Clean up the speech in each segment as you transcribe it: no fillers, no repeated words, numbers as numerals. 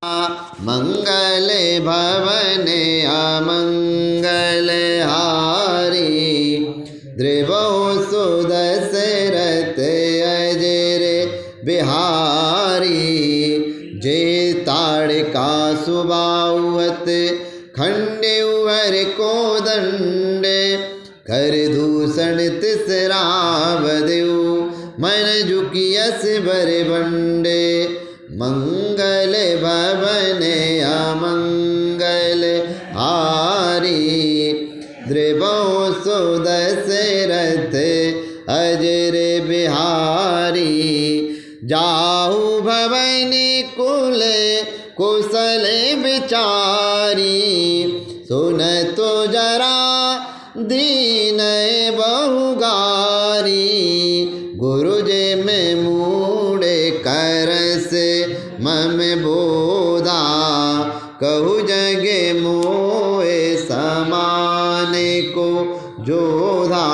मंगले भवने अमंगल हारी द्रिवो सुदशरथ अजर बिहारी जे ताड़का सुबावत खंडेवर को दंड कर दूषण तिसरा बदेव मन झुकियस बर बंडे मंगल भवने अमंगल हारी द्रिवो सुदशरथ अजर बिहारी जाहु भवन कुल कुशल विचारी सुन तो जरा दीन बहुगारी गुरुजे में मूड़े करस मम बोधा कहु जगे मोए समान को जोधा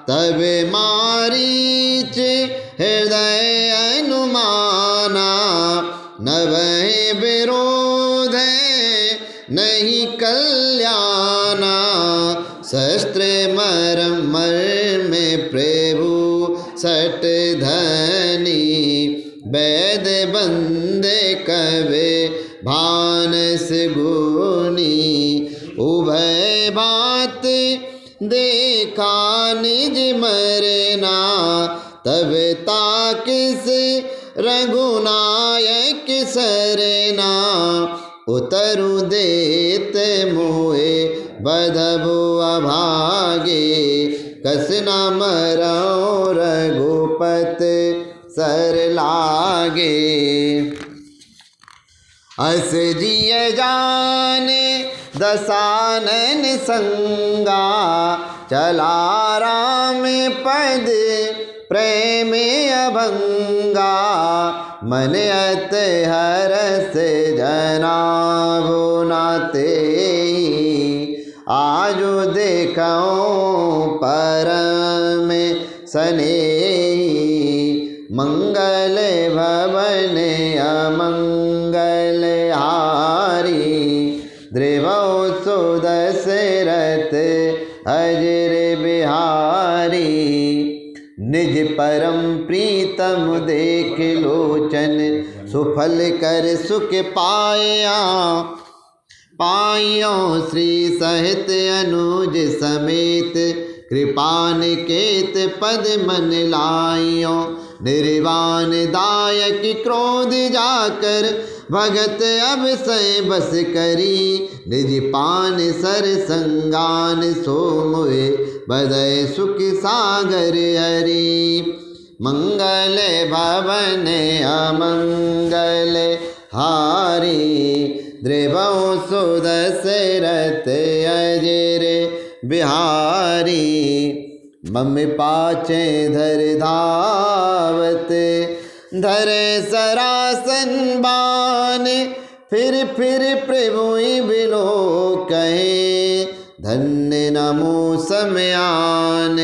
तब मारीच हृदय अनुमाना नवहि विरोध नहीं कल्याणा शस्त्र मरम में प्रभु सट धनी वैद बंदे कवे भानस गुनी उभय बात देखा निज मरना तब ताकिस रघुनायक सरना उतरु देत मोए बधबु अभागे कस न मरो रघुपत सर लागे अस जिय जाने दसानन संगा चला राम पद प्रेम अभंगा मन अत हरस जनाभो नाते आजो देखो परम स्नेही मंगल भवन अमंगल हारी द्रिवो सुदशरथ अजर बिहारी निज परम प्रीतम देख लोचन सुफल कर सुख पाया पायो श्री सहित अनुज समेत कृपान केत पद मन लायो निर्वाण दायक क्रोध जाकर भगत अब सै बस करी निज पान सर संगान सोमुए बदय सुख सागर हरि मंगल भवन अमंगल हारी द्रिवो सुदशरथ अजर बिहारी मम पाचे धर धावत धर सरासन बान फिर प्रभु बिलो कहे धन्य नमो समयान